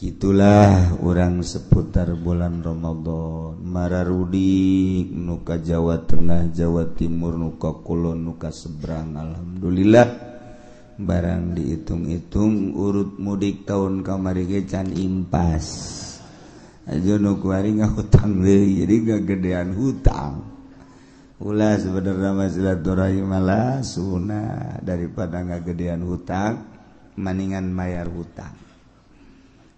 Itulah orang seputar bulan Ramadan mararudik nuka Jawa Tengah Jawa Timur nuka Kulon nuka seberang alhamdulillah barang dihitung-hitung urut mudik tahun kamari ge can impas aja nu kuari ngahutang deui jadi gagedean hutang ulah sebenarnya mah silaturahim malah sunah daripada ngagedean hutang maningan mayar hutang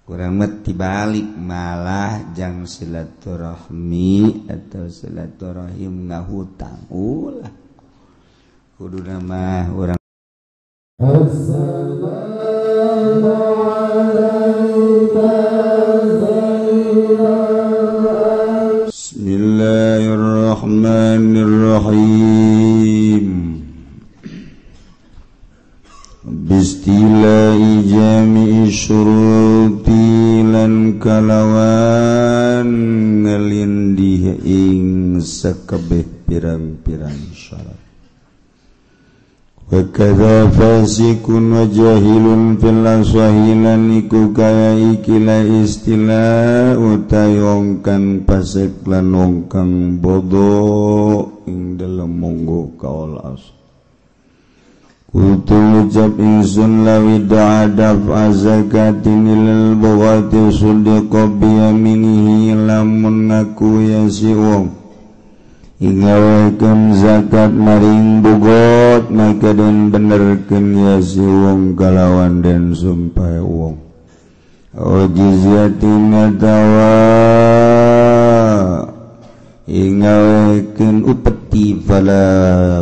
kurang mati balik malah jang silaturahmi atau silaturahim ngahutang ulah kudu nama urang assalamu alayka bismillahirrahmanirrahim bistilahi jami'i syuruti lan kalawan ngelindih ing sakabeh pirang-pirang syarat wa kadza fasikun wa jahilun fil aswahilan iku kaya ikilah istilah utayongkan pasek lan wongkang bodoh ing dalem monggo kaul as Kutu ucap insun lawi da'adaf azakatin ilal bawati sudiqa biyaminihi lamun ngaku ya si wong ingawaikan zakat maring bugot maka dan benerken ya si wong kalawan dan sumpah wong o jizyatin atawa ingawaikan upeti fala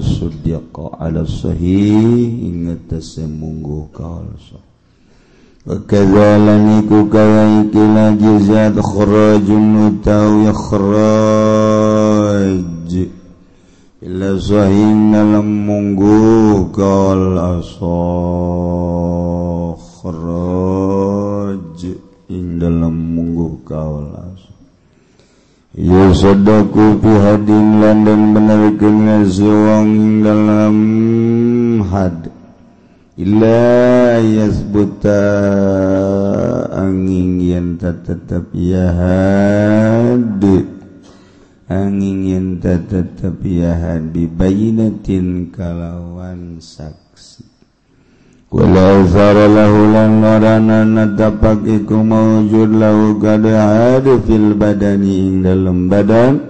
sudiqa ala sahih ingat semungguh kaulsa wa kadzalan iku kaya ikilah jizat kharajun utawi kharaj ila sahih dalam mungguh kaulsa kharaj ing dalam mungguh kaulsa ya sadaku pihadin lan dan benarkan ngasiwang dalam had illa yasbuta angin yang tetap ya had angin yang tetap ya had bibayinatin kalawan saksi wala zara lahu lan narana nadapak iku mawujud lahu kada ada fil badani ing dalam badan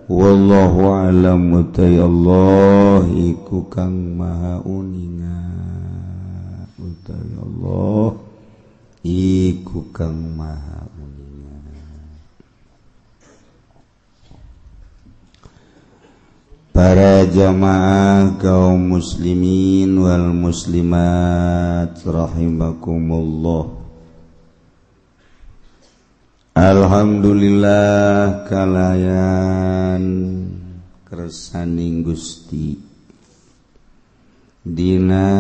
wallahu alam utai Allah iku kang maha uninga utai Allah iku kang maha uninga. Para jamaah kaum muslimin wal muslimat rahimakumullah. Alhamdulillah kalayan kersaning Gusti dina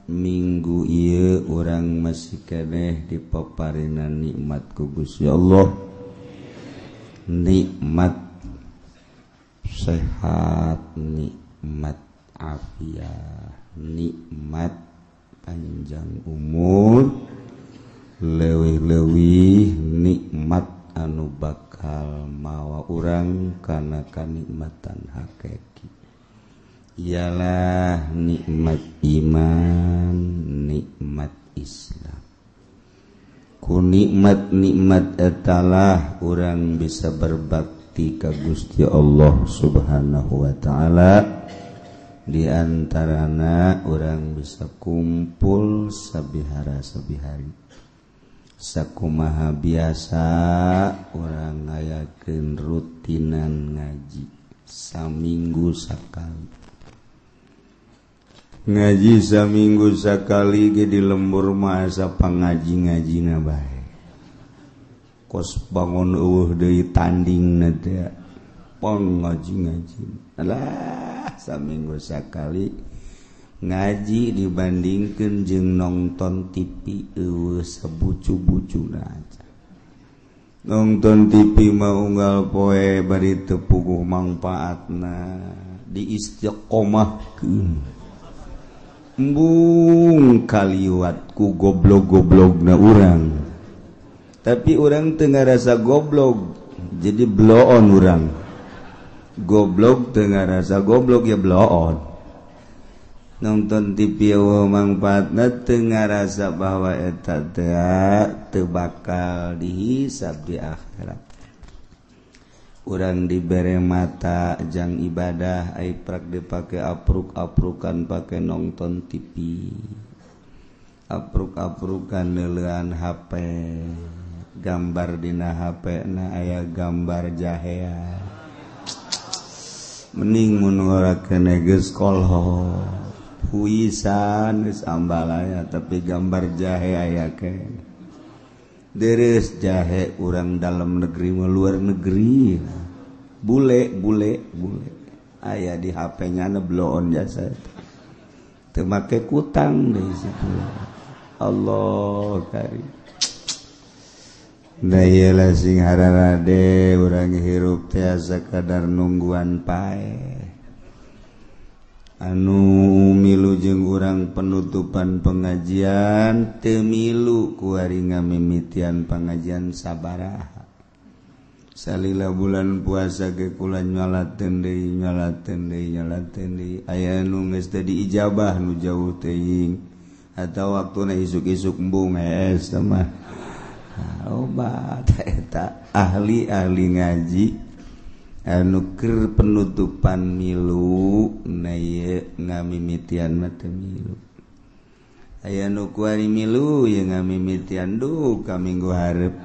minggu ieu urang masih keneh dipaparingan nikmat ku Gusti Allah, nikmat sehat, nikmat afiat, nikmat panjang umur, leuwih-leuwih nikmat anu bakal mawa urang kana kanikmatan hakiki. Ialah nikmat iman, nikmat Islam. Ku nikmat-nikmat etalah urang bisa berbakti ka Gusti Allah Subhanahu wa taala, di antarana urang bisa kumpul sabihara-sabihari. Sakumaha biasa urang ngayakeun rutinan ngaji saminggu sakali. Ngaji saminggu sakali ge di lembur mah asa pangaji-ngajina bae. Kos bangun eueuh deui tandingna teh pangaji-ngaji. Alah saminggu sakali ngaji dibandingkeun jeung nonton TV eueuh sabucu-bucuna aja. Nonton TV mah unggal poe bari teu puguh mangpaatna diistiqomahkeun. Embung kaliwat ku goblok-goblok na urang tapi urang teu ngarasa goblok jadi bloon urang goblok teu ngarasa goblok ya bloon nonton TV mangpaatna teu ngarasa bahwa eta teu bakal dihisab di akhirat urang dibere mata jang ibadah ai prak dipake apruk-aprukan pake nonton TV apruk-aprukan neulean HP gambar dina HP na aya gambar jahea mending mun ngorakeun geus kolho puisan geus ambalaya tapi gambar jahe aya ke deres jahe urang dalam negeri mah luar negeri bule aya di HP nya na bloon jasa teu make kutang deui situ Allah karim da ieu lah sing hararade urang hirup teh sakadar nungguan pae anu milu jeung urang penutupan pengajian teu milu ku ari ngamimitian pengajian sabaraha salila bulan puasa ge kula nyolateun deui aya nu geus teu diijabah nu jauh teuing atawa waktuna isuk-isuk embung hees mah obat eta ahli ngaji anu keur penutupan milu na ieu ngamimitian mah teu milu aya nu kuari milu ye ngamimitian duh ka minggu hareup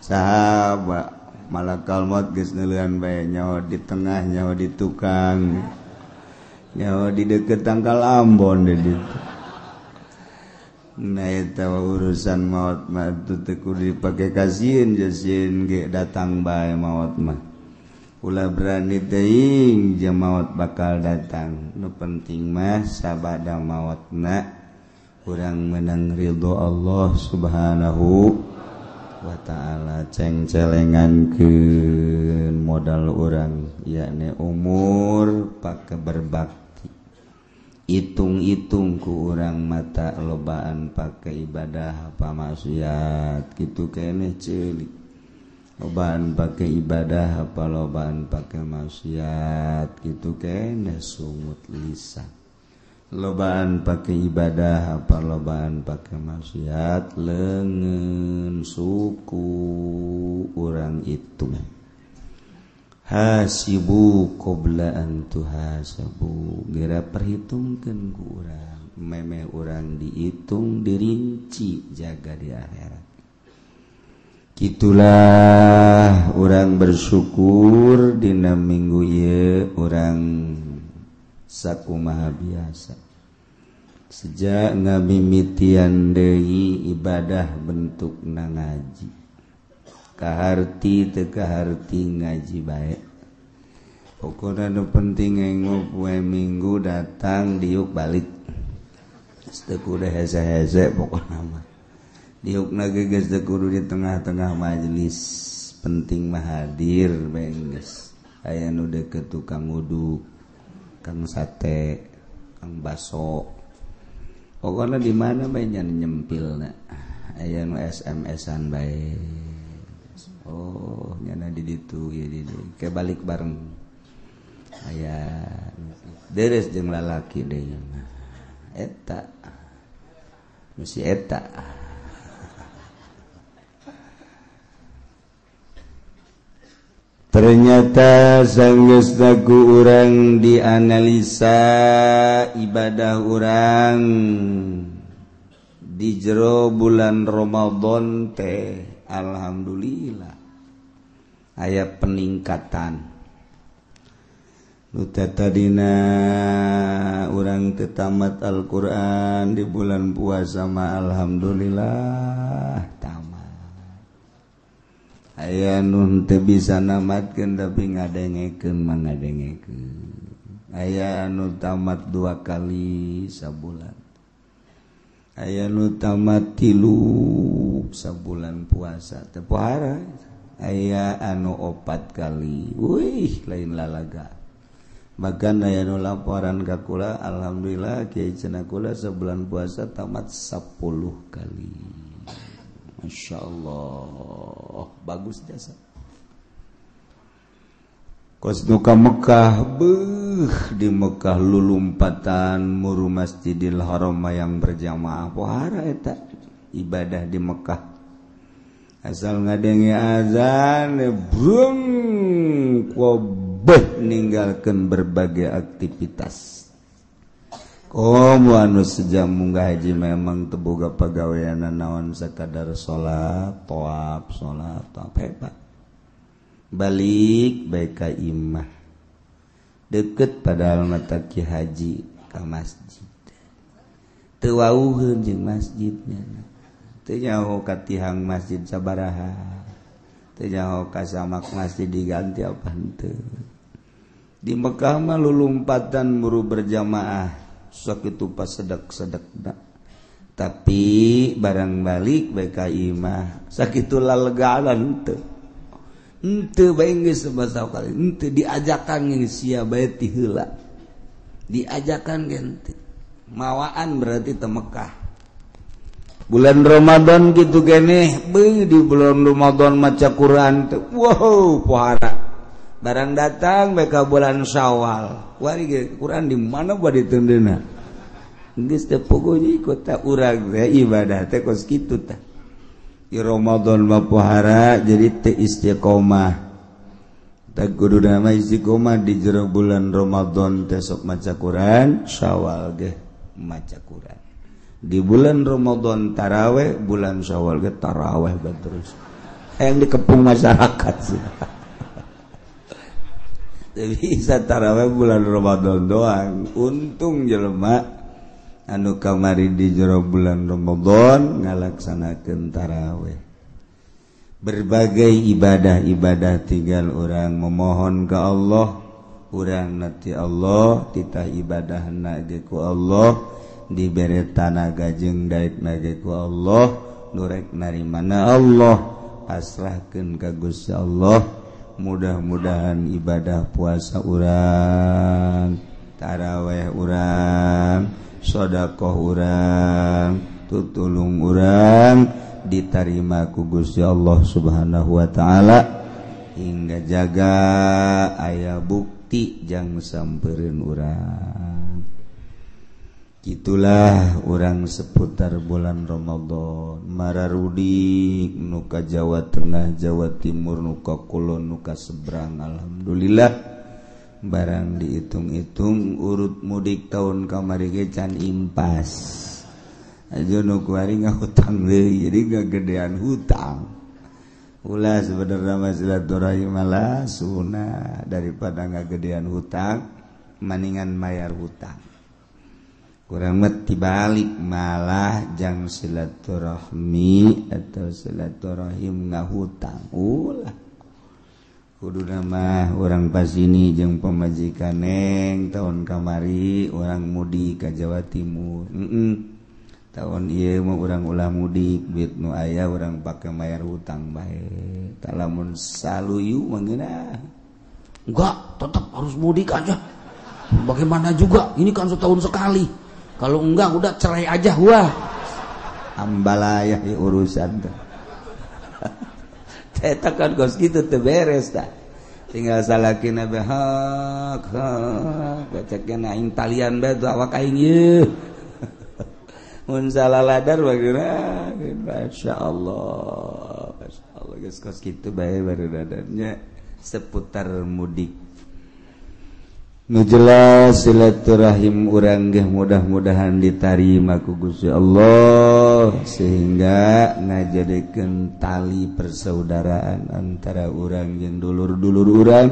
saha malakal maut geus neulean bae nyawa di tengah nyawa di tukang nyawa di deukeut tangkal Ambon di ditu nah eta urusan maut mah teu kudu dipake kasieun jasieun ge datang bae maut mah ulah berani teuing jeung maut bakal datang nu penting mah sabada mautna urang meunang ridho Allah Subhanahu wa ta'ala cengcelengankeun modal urang yakni umur pake berbakti itung-itung ku urang mata lobaan pake ibadah apa maksiat kitu keneh ceulik lobaan pake ibadah apa lobaan pake maksiat kitu keneh sungut lisan lobaan pake ibadah apa lobaan pake maksiat leungeun suku urang itu hasibu qabla an tuhasabu geura perhitungkeun ku urang meme urang dihitung dirinci jaga di akhirat kitulah urang bersyukur dina minggu ieu urang sakumaha biasa sejak ngamimitian deui ibadah bentukna ngaji kaharti teu kaharti ngaji bae pokona nu penting enggo poe minggu datang diuk balik teu kudu hese-hese pokona mah diukna ge geus teu kudu di tengah-tengah majelis penting mah hadir bae geus aya nu deukeut tukang uduk kang sate kang baso pokona di mana bae nya nyempilna aya nu SMS-an bae oh nyana di ditu ieu di dieu ke balik bareng aya deres jeung lalaki deui eta mesti eta ternyata sanggeusna ku urang dianalisa ibadah urang di jero bulan Ramadan teh alhamdulillah aya peningkatan nu tadina urang teu tamat Al-Qur'an di bulan puasa mah alhamdulillah tamat aya nu teu bisa namatkeun tapi ngadengekeun mah ngadengekeun aya anu tamat 2 kali sabulan aya nu tamat 3 sabulan puasa teu pohara aya anu 4 kali wih lain lalaga bahkan aya nu laporan ka kula alhamdulillah kiai cenah kula sebulan puasa tamat 10 kali masyaallah bagus jasa kos nu ka Mekah di Mekah lulumpatan muru Masjidil Haram yang berjamaah pohara eta ibadah di Mekah asal ngadengi azan brung kobeh ninggalkeun berbagai aktivitas komo anu sejam munggah haji memang teu boga pagaweana naon sakadar salat tawaf hebat balik baik ka imah deket padahal mata ki haji ka masjid teu wauheun jeung masjidnya teu nyaho ka tihang masjid sabaraha teu nyaho ka samak masjid diganti apa henteu di Mekah mah lulumpatan muru berjamaah sok itu pas sedek-sedekna tapi barang balik baik ka imah sakitu lalegaan henteu ente bae geus sabasa kali ente diajakan geus sia bae ti heula diajakan ge ente mawaan berarti teu Mekah bulan Ramadan kitu keneh beung di bulan Ramadan maca Quran teh wow pohara barang datang bae ka bulan Syawal wari ge Quran di mana bade teundeuna geus teh pokonya ikut ta urang teh ibadah teh kos kitu tah di Ramadan mah pohara jadi teu istiqomah tak kudu nama istiqomah di jero bulan Ramadan teh sok maca Quran Syawal ge maca Quran di bulan Ramadan taraweh bulan Syawal ge taraweh terus yang dikepung masyarakat sih tapi bisa taraweh bulan Ramadan doang untung jelema anu kamari di jero bulan Ramadan ngalaksanakeun tarawih berbagai ibadah-ibadah tinggal orang memohon ke Allah urang nati Allah titah ibadahna ge ku Allah dibere tanaga jeung daekna ge ku Allah nurek narimana Allah pasrahkeun ka Gusti Allah mudah-mudahan ibadah puasa urang tarawih urang sedekah urang tutulung urang diterima ku Gusti Allah Subhanahu wa taala hingga jaga aya bukti jang sampeureun urang kitulah urang seputar bulan Ramadan mararudik nu ka Jawa Tengah Jawa Timur nu ka kulon nu ka seberang alhamdulillah barang dihitung-hitung urut mudik tahun kamari ge can impas aja nu kuari ngahutang deui jadi gagedean hutang ulah sebenarnya mah silaturahim malah sunah daripada ngagedean hutang maningan mayar hutang kurang mah tibalik malah jang silaturahmi atau silaturahim ngahutang ulah kudu nama orang pas ini jeung pemajikan neng tahun kamari orang mudik ka Jawa Timur tahun ieu mah urang ulah mudik duit nu aya urang pake mayar hutang bae talamun saluyu mah enggak tetap harus mudik aja bagaimana juga ini kan setahun sekali kalau enggak udah cerai aja wah ambalayah urusan teh eta kan kos kitu teu beres tah tinggal salakina bae hak bacakna aing talian bae tuh awak aing ieu mun salaladar bagina masyaallah geus kos kitu bae barudadannya seputar mudik nu jelas silaturahim urang ge mudah-mudahan ditarima ku Gusti Allah sehingga ngajadikeun tali persaudaraan antara urang jeung dulur-dulur urang,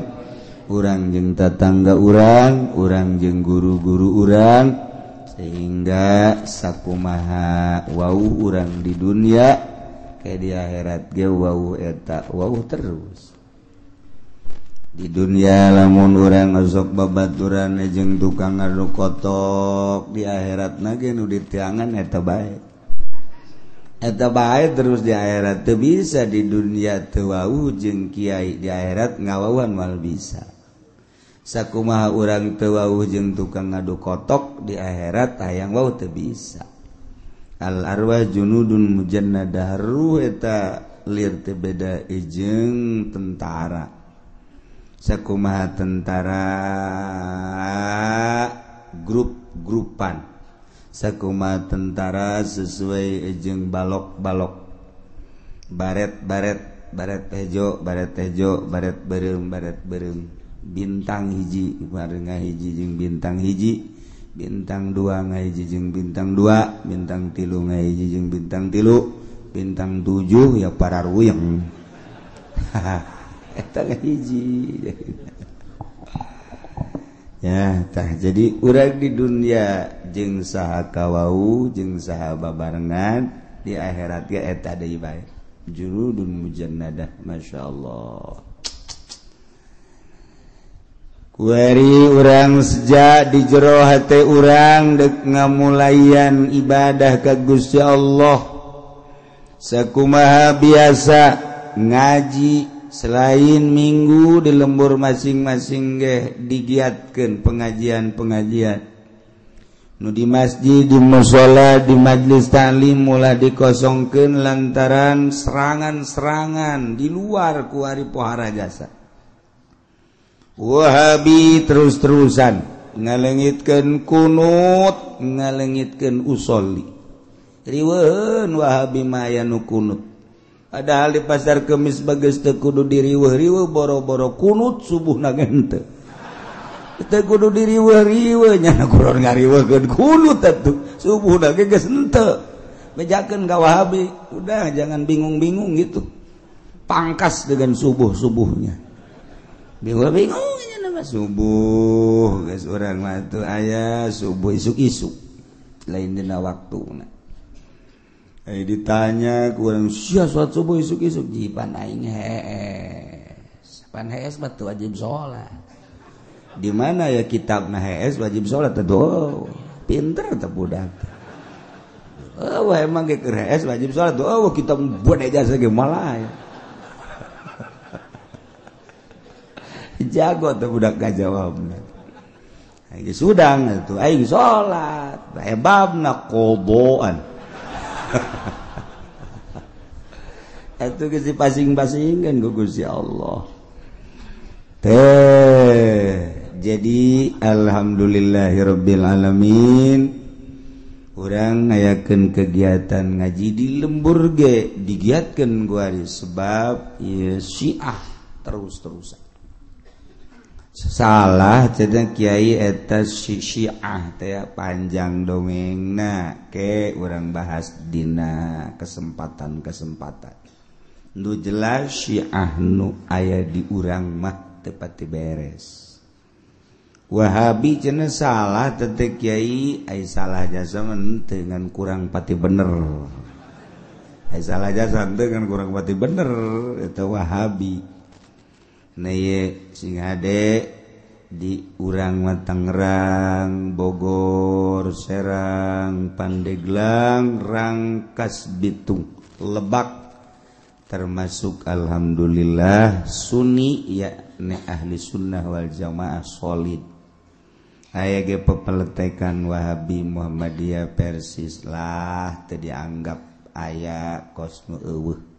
urang jeung tetangga urang, urang jeung guru-guru urang sehingga sakumaha wau urang di dunia kayak di akhirat ge wau eta wau terus. Di dunia lamun urang sok babaturan jeung tukang anu kotok di akhiratna ge nu ditiangan eta bae. Eta bae terus di akhirat teu bisa di dunia teu wau jeung kiai di akhirat ngawauan mal bisa. sakumaha urang teu wauh jeung tukang ngadu kotok di akhirat hayang wauh teu bisa. Al arwah junudun mujannadah, ruh eta lir teu beda jeung tentara. Sakumaha tentara grup-grupan, sakumaha tentara sesuai jeung balok-balok, baret hejo, baret beureum, bintang hiji bareng ngahiji jeung bintang hiji, bintang 2 ngahiji jeung bintang 2, bintang 3 ngahiji jeung bintang 3, bintang 7 ya para ruyeng. Eta hiji. Ya, tah jadi urang di dunia jeung saha kawau jeung saha babarengan, di akhirat ge eta deui bae. Junudun mujannadah, masyaallah. Kuari urang sejak di jero hate urang dek ngamulayan ibadah ka Gusti Allah. Sakumaha biasa ngaji selain minggu di lembur masing-masing ge digiatkeun pengajian-pengajian. Nu di masjid, di mushola, di majlis ta'lim mulai dikosongkeun lantaran serangan-serangan di luar ku ari pohara jasa. Wahabi terus-terusan ngalengitkeun kunut, ngalengitkeun usolli. Riweuheun Wahabi mah aya nu kunut. Padahal di pasar Kemis bageus teu kudu diriweuh-riweuh boro-boro kunut subuhna ge henteu. Teu kudu diriweuh-riweuh nya kudu ngariweuhkeun kunut atuh. Subuhna ge geus henteu. Bejakeun ka Wahabi, udah jangan bingung-bingung gitu. Pangkas dengan subuh-subuhnya. Bingung-bingung nya nama subuh geus urang mah teu aya subuh isuk-isuk. Lain dina waktuna. Ditanya kurang sia sholat subuh isuk-isuk jipan aing hees. Pan hees mah teu wajib sholat. Di mana ya kitabna hees wajib sholat tuh? Pinter teh budak. Oh emang ge keur hees wajib sholat tuh. Oh kitab buat ijazah ge malah. Jago teh budak ngajawabna. Aing sudang atuh aing sholat. Hebabna qoboan. Itu ke pasing-pasingkan ku Gusti Allah. Jadi alhamdulillahirabbil alamin. Urang ngayakeun kegiatan ngaji di lembur ge digiatkeun ku ari sebab ieu Syiah terus-terusan. Salah cenah kiai eta Syiah teh panjang dongengna ke urang bahas dina kesempatan-kesempatan. Nu jelas Syiah nu aya di urang mah teu pati beres. Wahabi cenah salah teh kiai ai salah jasa teu ngan kurang pati bener. Ai salah jasa teu ngan kurang pati bener eta Wahabi. Naye sing ade di urang mah Tangerang, Bogor, Serang, Pandeglang, Rangkas Bitung, Lebak termasuk alhamdulillah Sunni yakni ahli sunnah wal jamaah solid. Aya ge pepeletekan Wahabi Muhammadiyah Persis lah teu dianggap aya kosnu eueuh.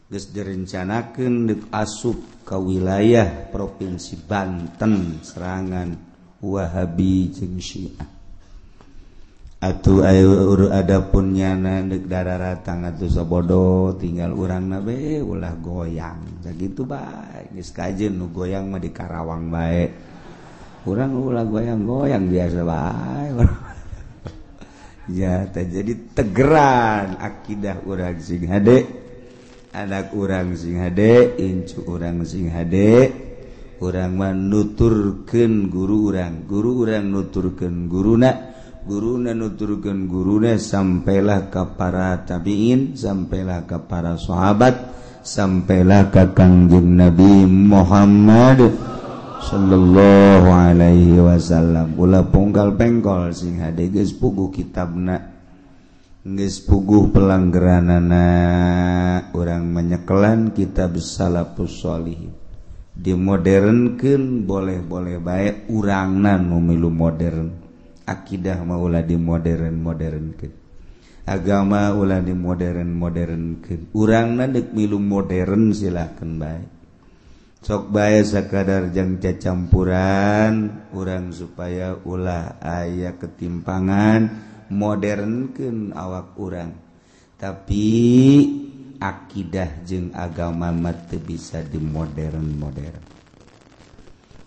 Geus direncanakeun deuk asup ka wilayah provinsi Banten serangan Wahabi jeung Syiah. Atuh aya adapun nyana deuk dararatang atuh sabodo tinggal urangna be ulah goyang. Sakitu bae geus kajeun nu goyang mah di Karawang bae. Urang ulah goyang-goyang biasa bae. Ya teh jadi tegeran akidah urang sing hade. Anak urang sing hade, incu urang sing hade, urang mah nuturkeun guru urang nuturkeun guruna, guruna nuturkeun guruna sampailah ka para tabiin, sampailah ka para sahabat, sampailah ka Kangjeng Nabi Muhammad sallallahu alaihi wasallam. Ulah pungkal pengkol sing hade geus puguh kitabna. Geus puguh pelanggeranana urang menyekelan kitab Salafus Shalihin. dimodernkeun boleh-boleh bae urangna nu milu modern akidah mah ulah dimodernkeun agama ulah dimodernkeun urangna deuk milu modern silakan bae sok bae sakadar jang cacampuran urang supaya ulah aya ketimpangan modernkeun awak urang tapi akidah jeung agama mah teu bisa dimodern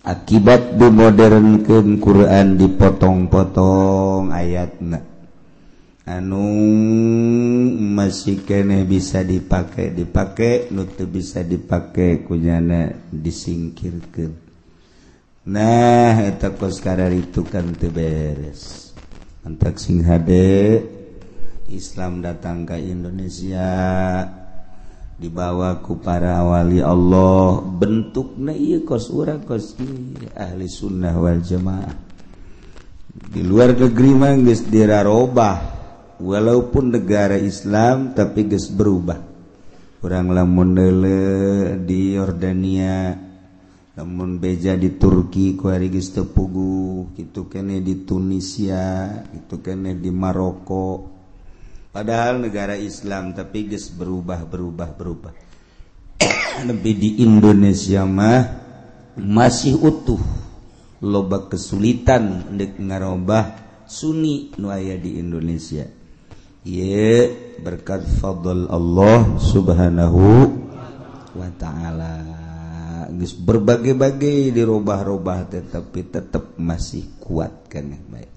akibat dimodernkeun Quran dipotong-potong ayatna anu masih keneh bisa dipake nu teu bisa dipake kunyana disingkirkeun nah eta kos itu kan teu beres antak sing hade Islam datang ke Indonesia dibawa ku para wali Allah bentukna ieu kos urang kos ahli sunnah wal jamaah di luar negeri mah geus dirarobah walaupun negara Islam tapi geus berubah urang lamun deuleu di Yordania lamun beja di Turki ku ari geus teu puguh kitu keneh di Tunisia kitu keneh di Maroko padahal negara Islam tapi geus berubah lebih di Indonesia mah masih utuh loba kesulitan deuk ngarobah Sunni nu aya di Indonesia ieu berkat fadl Allah Subhanahu wa taala geus berbagai-bagai dirobah-robah tetapi tetap masih kuat keneh bae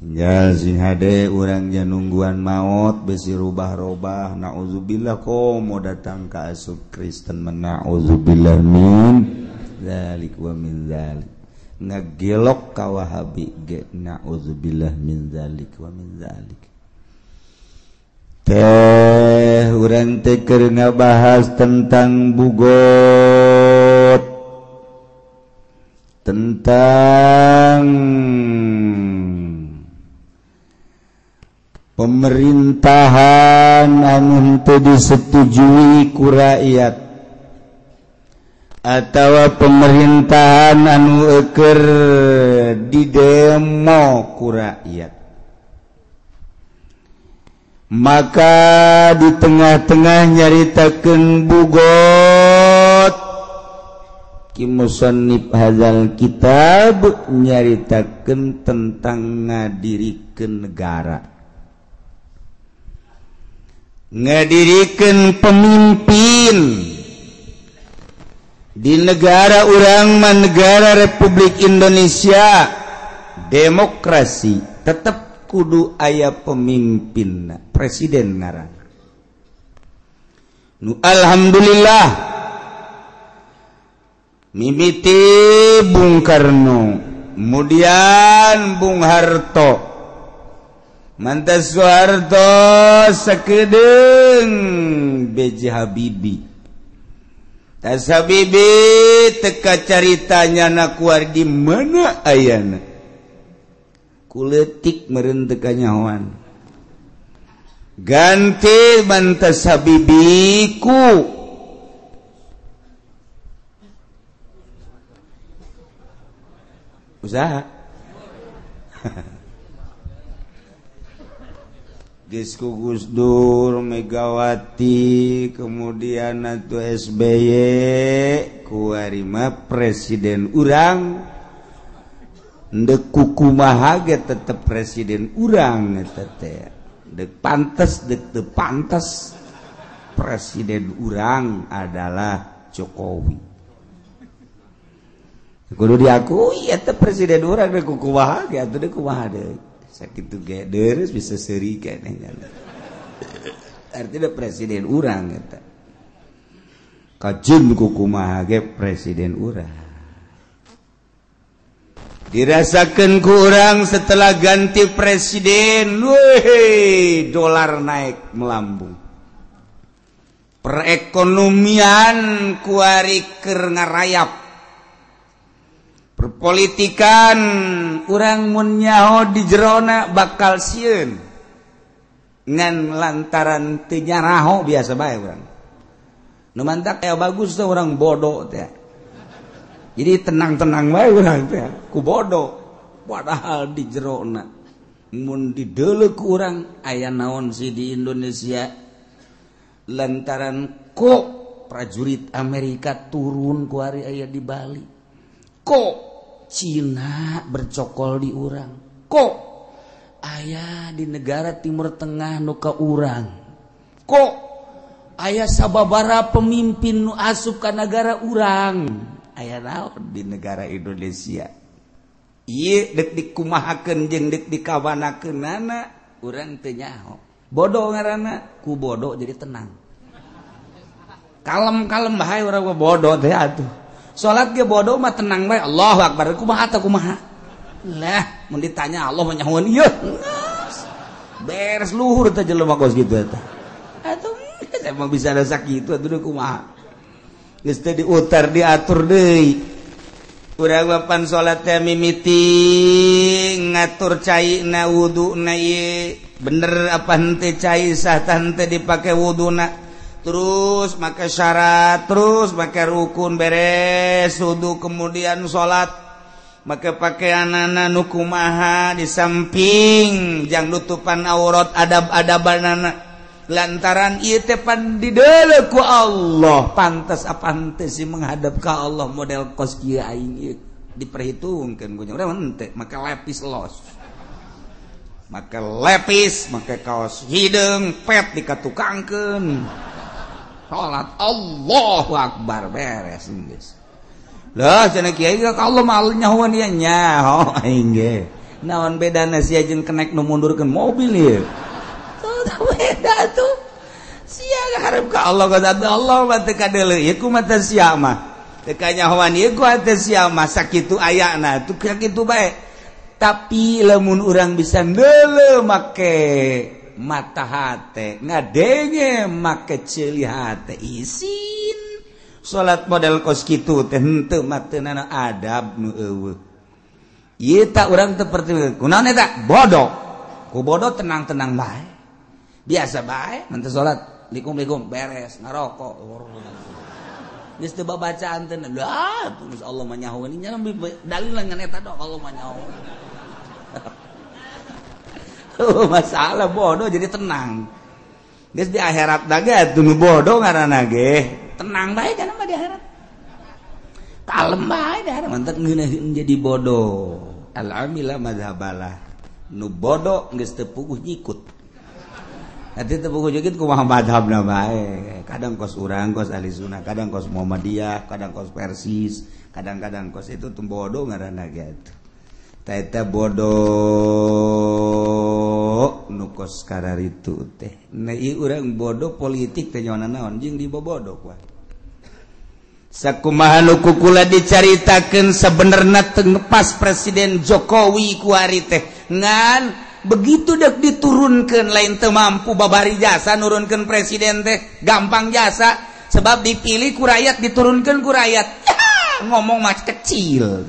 tinggal sing hade urang nungguan maut besi rubah-robah naudzubillah komo datang ka asup Kristen menauzubillah min zalik wa min zalik ngagelok ka Wahabi ge naudzubillah min zalik wa min zalik teh urang teh keur ngabahas tentang bugot tentang pemerintahan anu teu disetujui ku rakyat atawa pemerintahan anu keur didemo ku rakyat maka di tengah-tengah nyaritakeun bugot ki musannif hadzal kitab nyaritakeun tentang ngadirikeun negara ngadirikan pemimpin di negara urang mah negara Republik Indonesia demokrasi tetap kudu aya pemimpin presiden ngaran nu alhamdulillah mimiti Bung Karno kemudian Bung Harto mantas Soeharto sakedeung B.J. Habibie tas Habibie teka caritanya nakuar di mana ayana kuletik meureun teu kanyahoan ganti mantas Habibie ku usaha geus ku Gus Dur, Megawati, kemudian atuh SBY, ku ari mah presiden urang. Deuk kumaha ge tetep presiden urang eta teh. Deuk pantes, deuk teu pantes. Presiden urang adalah Jokowi. Kudu diakui eta presiden urang deuk kumaha ge atuh deuk kumaha deui. Sakitu ge deres bisa seuri keneh nya. Artinya presiden urang eta. Kajeun ku kumaha ge presiden urang. Dirasakeun ku urang setelah ganti presiden, weh, dolar naik melambung. Perekonomian ku ari keur ngarayap. Perpolitikan urang mun nyaho di jerona bakal sieun ngan lantaran teu nyaraho biasa bae urang nu mantak aya bagus teh urang bodoh teh jadi tenang-tenang wae urang teh ku bodoh padahal di jerona mun dideuleu ku urang aya naon sih di Indonesia lantaran kok prajurit Amerika turun ku hari aya di Bali kok Cina bercokol di urang kok aya di negara Timur Tengah nu ka urang kok aya sababara pemimpin nu asup ka negara urang aya naon di negara Indonesia ieu dek dikumahakeun jeung dek dikawanakeunana urang teu nyaho bodoh ngaranna ku bodoh jadi tenang kalem-kalem bae urang bodoh teh atuh salat ge bodoh mah tenang bae Allahu akbar kumaha teh kumaha lah mun ditanya Allah mah nyahoan ieu beres luhur teh jelema kos kitu eta atuh emang bisa ada sakitu atuh kumaha geus teh diutar diatur deui urang papan salat teh mimiti ngatur caina wuduna ieu bener apa henteu cai sah teh dipake wuduna terus make syarat terus make rukun beres wudu kemudian salat make pakaianana nu kumaha di samping jang nutupan aurat adab-adabanana lantaran ieu teh pan dideuleu ku Allah pantas apa henteu sih menghadap ka Allah model kos kieu aing ieu diperhitungkeun ku urang henteu make lepis los make lepis make kaos hideung pet dikatukangkeun salat Allahu akbar beres geus lah cenah kiai ka Allah mah nyahoan ieu nyaho aing ge naon bedana sia jeung kenek nu mundurkeun mobil ieu beda tuh sia hareup ka Allah ka Allah mah teu kadeuleu ieu kumaha teh sia mah teu kanyahoan ieu ku teh sia mah sakitu ayana tuh sakitu bae tapi lamun urang bisa ndeuleu make mata hate ngadenge make ceuli hate isin salat model kos kitu teh henteu mah teu nana adab nu eueuh ieu tah urang teu perti kunaon eta bodoh ku bodoh tenang-tenang bae biasa bae mun teu salat likum-likum beres ngarokok geus teu babacaan teh lah tulis Allah mah nyahoan nya dalil ngan eta dong Allah mah nyahoan masalah bodoh jadi tenang geus di akhirat da ge atuh nu bodoh ngaranna ge tenang bae kana mah di akhirat kalem bae di akhirat mantep ngeunaheun jadi bodoh al-amila madzhabalah nu bodoh geus teu puguh nyikut nanti tepuku jukit kumaha madhabna bae kadang kos urang kos ahli sunnah kadang kos Muhammadiyah kadang kos Persis kadang-kadang kos itu tuh bodoh ngaranna gitu tah eta bodoh nu kos kararitu teh nah ieu urang bodoh politik teh nyawana naon jeung dibobodoh wae sakumaha nu kukula dicaritakeun sabenerna teu pas Presiden Jokowi ku ari teh ngan begitu dek diturunkan lain teu mampu babari jasa nurunkan presiden teh gampang jasa sebab dipilih ku rakyat diturunkan ku rakyat ngomong mah kecil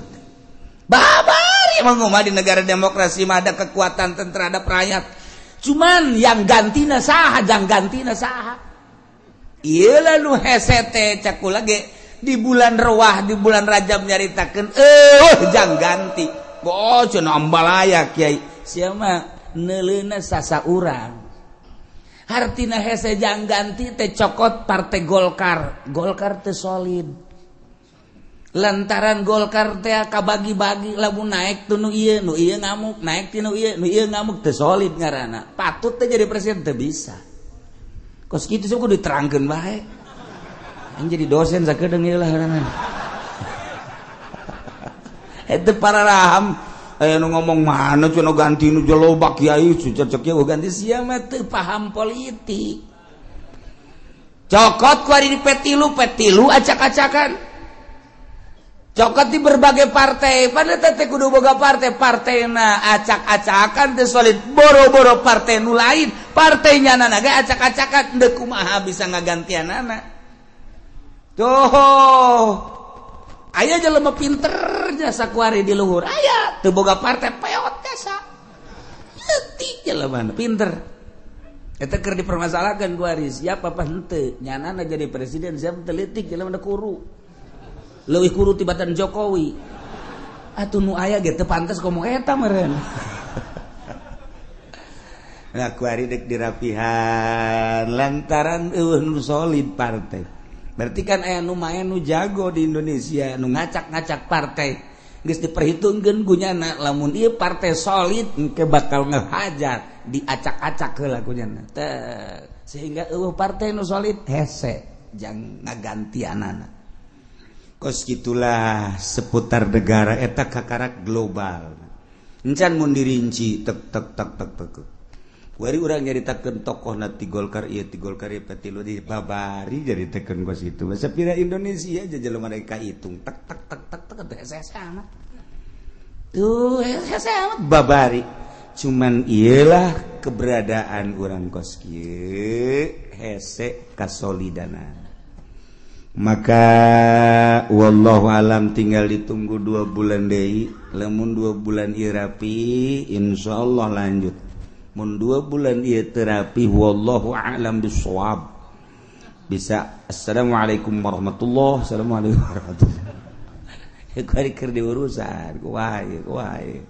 babari emang di negara demokrasi mah ada kekuatan terhadap rakyat cuman yang gantina saha jang gantina saha ieu lalu hese teh cakula ge di bulan Rewah di bulan Rajab nyaritakeun jang ganti oh cenah ambalaya kiai siapa neuleuna sasa urang hartina hese jang ganti teh cokot partai Golkar teh solid lantaran Golkar teh kabagi-bagi lamun naik tu nu ieu ngamuk naik ti nu ieu ngamuk teh solid ngaranna patut teh jadi presiden teh bisa kos kitu sok diterangkeun bae aing jadi dosen sakedeung ieu lah ngaranna eta para raham aya nu ngomong mana cenah ganti nu jelobak kiai cecek ieu ganti sia mah teu paham politik cokot ku ari di petilu acak-acakan cokot di berbagai partai pada teh kudu boga partai-partaina acak-acakan teh solid boro-boro partai nu lain partainya nana ge acak-acakan deuk kumaha bisa ngagantianana tuh aya jelema pinter jasa kuari di luhur aya teu boga partai peot jasa leutik jelema pinter eta keur dipermasalahkeun kuari siapa apa henteu nyanana jadi presiden siapa teu leutik jelema kuru leuwih kuru tibatan Jokowi atuh nu aya ge teu pantes ngomong eta meureun. Nah kuari dek dirapihan lantaran nu solid partai. Berarti kan aya nu main nu jago di Indonesia nu ngacak-ngacak partai. Geus diperhitungkeun gunyana lamun ieu partai solid engke bakal ngehajar diacak-acak heula gunyana. Sehingga partai nu solid hese jang ngagantianana. Kos gitulah seputar negara eta kakarak global. Encan mun dirinci tek tek tek tek tek. Wari urang nyaritakeun tokohna ti Golkar ieu ti Golkar ieu pati lu di babari nyaritakeun kos kitu. Basa pira Indonesia aja jelema rek kahitung tek tek tek tek tek teh hese amat. Tuh hese amat babari. Cuman iyalah keberadaan urang kos kieu hese kasolidanan. Maka wallahu alam tinggal ditunggu 2 bulan deui. Lamun 2 bulan ieu rapi insyaallah lanjut. Mun 2 bulan ieu terapi wallahu a'lam bissawab. Bisa assalamualaikum warahmatullahi assalamualaikum warahmatullahi. Kuari keur diurusan kuwae.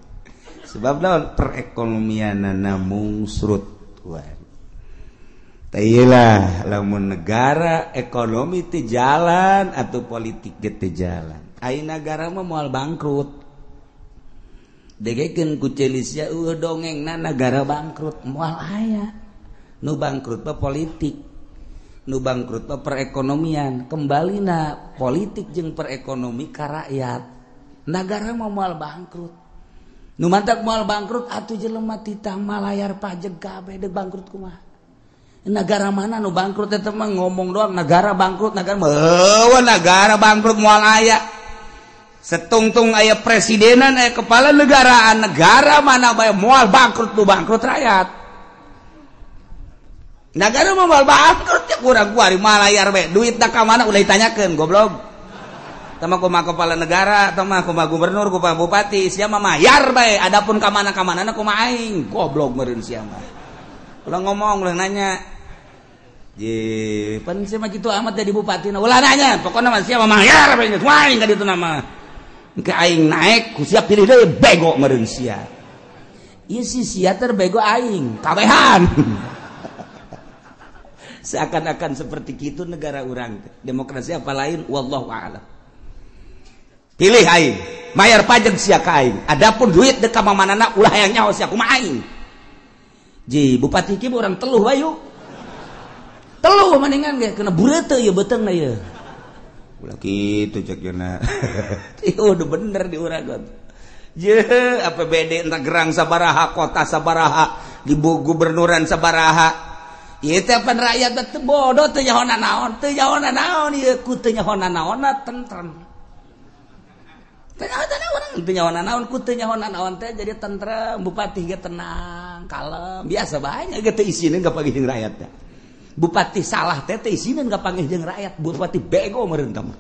Sebab naon perekonomianna mungsrut kuari. Tailah lamun negara ekonomi teu jalan atau politik ge teu jalan. Ai negara mah moal bangkrut. Degekeun ku Celisia dongengna negara bangkrut moal aya. Nu bangkrut mah politik. Nu bangkrut mah perekonomian. Kembalina politik jeung perekonomi ka rakyat. Negara mah moal bangkrut. Nu mantap moal bangkrut atuh jelema titah malayar pajeg kabeh deuk bangkrut kumaha. Negara mana nu bangkrut eta mah ngomong doang negara bangkrut negara bangkrut moal aya. Setungtung aya presidenan aya kepala negaraan negara mana bae moal bangkrut nu bangkrut rakyat. Negara mah moal bangkrut ya kurang kuari malayar bae duit da ka mana ulah ditanyakeun goblok. Tama kumaha kepala negara, tama kumaha gubernur, kumaha bupati, sia mah mayar bae adapun ka mana-kamanana kumaha aing goblok meureun sia mah. Ulah ngomong ulah nanya. Pan sia mah kitu amat jadi bupatina ulah nanya pokona mah sia mah mayar bae aing ka ditu nama. Engke aing naik ku siap pilih deui bego meureun sia. Ieu si sia teh bego aing kabehan. Seakan-akan seperti kitu negara urang teh. Demokrasi apa lain wallahu a'lam. Pilih aing, bayar pajak sia ka aing. Adapun duit deuk ka mamanana ulah hayang nyaho sia kumaha aing. Ji bupati kieu urang teluh bayu. Teluh mendingan ge kena bureuteu ieu beteungna ieu. Ulah kitu cek yeuna. Udah bener di urang. Je APBD entah gerang sabaraha, kota sabaraha, di gubernuran sabaraha. Ieu teh pan rakyat teh bodoh teu nyahoana naon, ieu ku teu nyahoana naonna tentrem. Teu nyahoana naon ku teu nyahoana naon teh jadi tentrem, bupati ge tenang, kalem, biasa bae ge teu isine gapagih jeung rakyat teh. Bupati salah teh isinin gak panggil jeung rakyat. Bupati bego meureun kamu.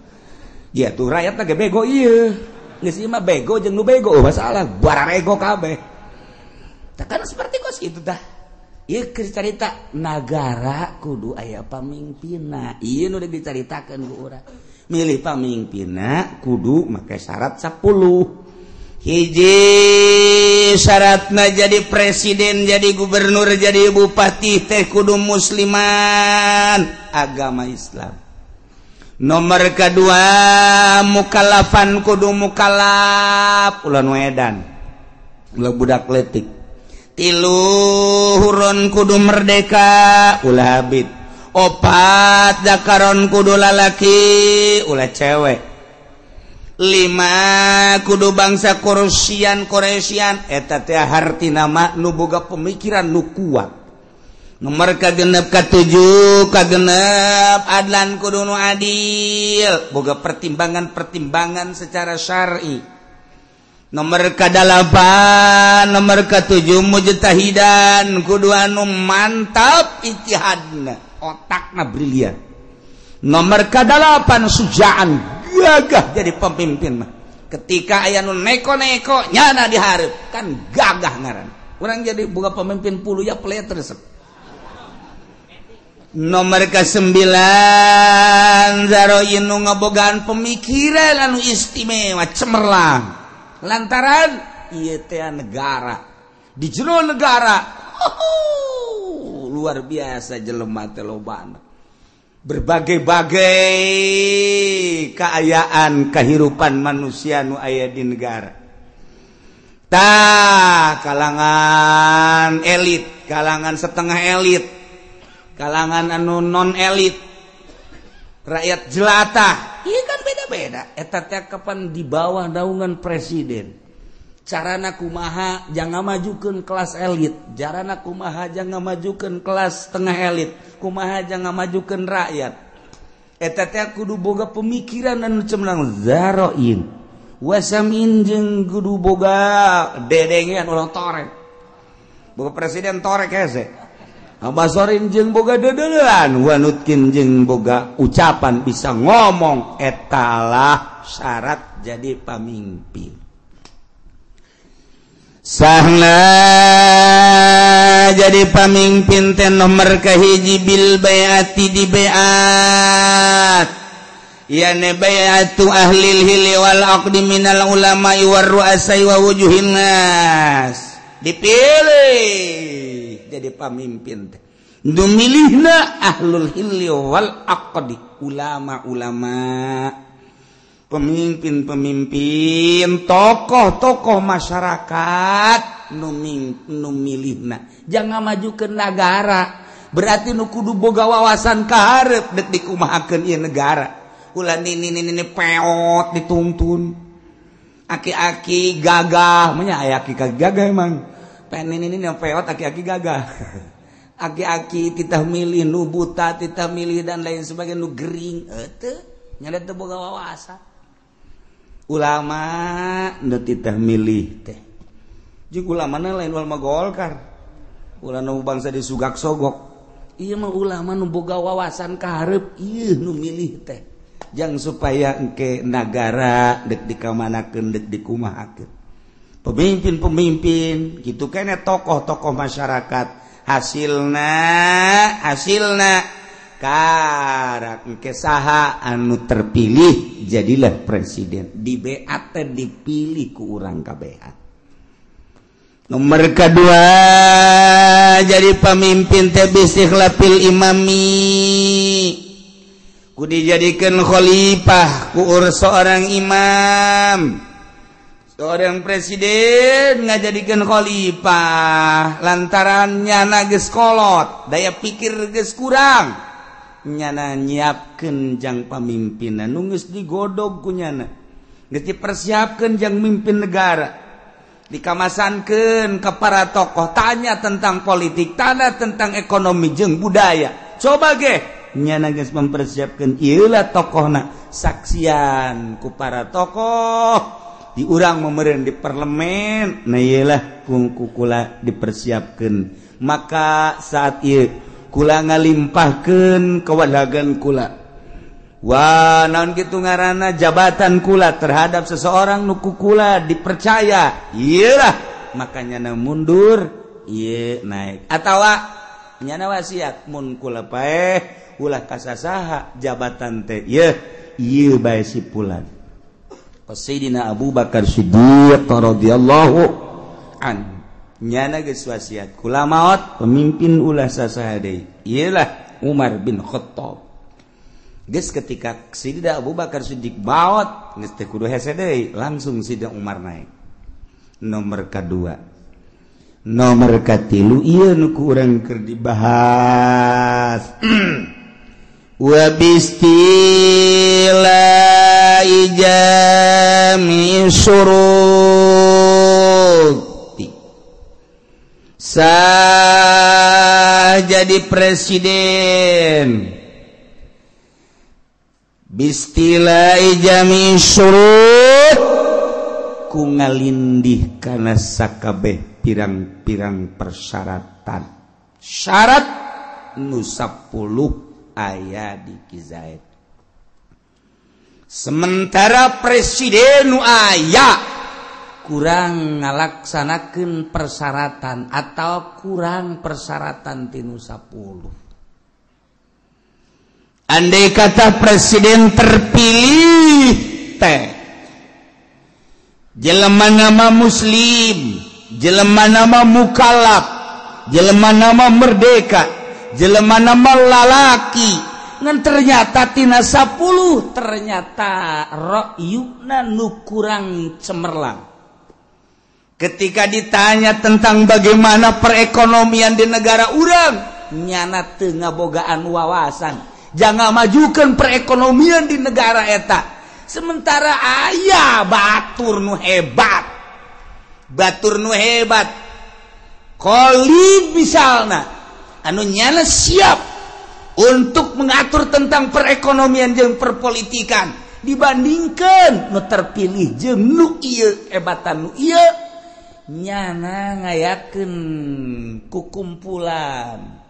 Ya tuh rakyat ge bego ieu. Geus ieu mah bego jeung nu bego masalah bararego kabeh. Tah kan seperti kos kitu tah. Ieu cerita nagara kudu aya pamimpinna. Ieu nu dicaritakeun ku urang. Milih pamimpinna kudu make syarat 10. Hiji syaratna jadi presiden, jadi gubernur, jadi bupati teh kudu musliman agama Islam. Nomor kedua mukallafan kudu mukallaf ulah edan ulah budak leutik. Tilu huron kudu merdeka ulah abid. Opat zakaron kudu lalaki ulah cewek. 5 kudu bangsa Koresian eta teh hartina mah nu boga pemikiran nu kuat. Nomor kagenep ka-7 kagenep adlan kudu nu adil boga pertimbangan secara syar'i. Nomor ka-8 nomor ka-7 mujtahidan kudu anu mantap ijtihadna otakna brilian. Nomor ka-8 sujaan gagah jadi pemimpin mah. Ketika aya nu neko-neko nyana dihareup kan gagah ngaran. Urang jadi boga pemimpin puluh ya pleter resep. nomor ke-9 zaroin nu ngabogaan pemikiran anu istimewa cemerlang lantaran ieu teh negara di jero negara luar biasa jelema teh lobana berbagai-bagai keayaan kehidupan manusia nu aya di negara tah kalangan elit kalangan setengah elit kalangan anu non elit rakyat jelata ieu kan beda-beda eta teh kapan di bawah naungan presiden carana kumaha jangan majukeun kelas elit carana kumaha jangan majukeun kelas tengah elit kumaha jangan majukeun rakyat eta teh kudu boga pemikiran anu cemerlang zaroin wasamin jeung kudu boga dedengean ulah torek boga presiden torek hese abasorin jeung boga dedeulan wanutkin jeung boga ucapan bisa ngomong etalah syarat jadi pamimpin sahna jadi pamimpin teh nomor kahiji bil baiati di baiat yani baiatu ahlil hilli wal aqdi minal ulama'i war ru'asai wa wujuhin nas dipilih jadi pamimpin teh nu milihna ahlul hilli wal aqdi ulama-ulama pemimpin-pemimpin, tokoh-tokoh masyarakat nu milihna jangan maju ke negara berarti nu kudu boga wawasan kaharep dek dikumahakeun ieu negara ulah ini peot dituntun aki-aki gagah nya aya aki gagah emang pen ini peot aki-aki gagah aki-aki titah milih nu buta titah milih dan lain sebagainya nu gering teu nya teu boga wawasan ulama nu titah milih teh jeung ulamana lain ulama Golkar ulama bangsa di sugak sogok ieu mah ulama nu boga wawasan kaharep ieu nu milih teh jang supaya engke nagara dek dikamanakeun dek dikumahakeun pemimpin-pemimpin kitu keneh tokoh-tokoh masyarakat hasilna karak engke saha anu terpilih jadilah presiden di beat dipilih ku urang kabehan nomor kedua jadi pemimpin teh bistikhlafil imami ku dijadikeun khalifah ku seorang imam seorang presiden ngajadikeun khalifah lantaran nyana geus kolot daya pikir geus kurang nyana nyiapkeun jang pamimpinan nu geus digodog ku nyana geus dipersiapkeun jang mimpin negara dikamasankeun ka para tokoh tanya tentang politik tanya tentang ekonomi jeung budaya coba ge nyana geus mempersiapkeun ieu lah tokohna saksian ku para tokoh di urang memeureun di parlemen nah ieu lah kula dipersiapkeun maka saat ieu kula ngalimpahkeun kawadagan kula wah naon kitu ngaranna jabatan kula terhadap seseorang nu kula dipercaya ieulah makanya na mundur ieu naik atawa nyana wasiat mun kula paeh ulah kasasaha jabatan teh ieu bae sipulan Sayyidina Abu Bakar Siddiq radhiyallahu anhu nyana geus wasiat kula maot pemimpin ulah sasaha deui ialah Umar bin Khattab geus ketika Sayyidina Abu Bakar Siddiq maot geus teh kudu hese deui langsung Sayyidina Umar naik nomor kedua nomor katilu ieu nu ku urang keur dibahas wa bistila'i jami syurut sah jadi presiden bistila'i jami syurut ku ngalindih kana sakabeh pirang-pirang persyaratan syarat nu 10 aya di Kizaid sementara presiden nu aya kurang ngalaksanakeun persyaratan atau kurang persyaratan tinu 10 andai kata presiden terpilih teh jelema nama muslim, jelema nama mukallaf, jelema nama merdeka, jelema nama lalaki. Ngan ternyata tina 10 ternyata ra'yuna nu kurang cemerlang. Ketika ditanya tentang bagaimana perekonomian di negara urang, nyana teu ngabogaan wawasan. Jangan majukan perekonomian di negara eta. Sementara aya batur nu hebat. Batur nu hebat. Khalid misalna anu nyana siap untuk mengatur tentang perekonomian jeung perpolitikan dibandingkan nu terpilih jeung nu ieu ebatan nu ieu nyana ngayakeun kukumpulan.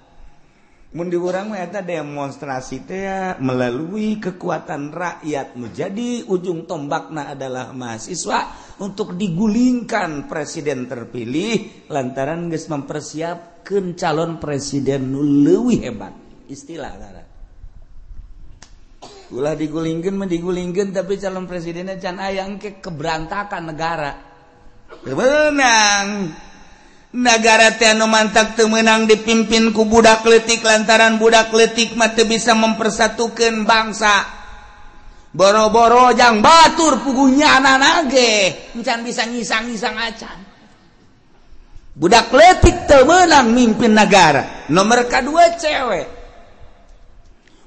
Mun di urang mah eta demonstrasi teh melalui kekuatan rakyat nu jadi ujung tombakna adalah mahasiswa untuk digulingkan presiden terpilih lantaran geus mempersiapkeun calon presiden nu leuwih hebat. Istilah karena ulah digulingkeun mah digulingkeun tapi calon presidennya can aya engke keberantakan negara. Teu meunang. Negara teh anu mantak teu meunang dipimpin ku budak leutik lantaran budak leutik mah teu bisa mempersatukeun bangsa. Boro-boro jang batur pugunyana ge encan bisa ngisang-ngisang acan. Budak leutik teu meunang mimpin negara. Nomor kadua cewek.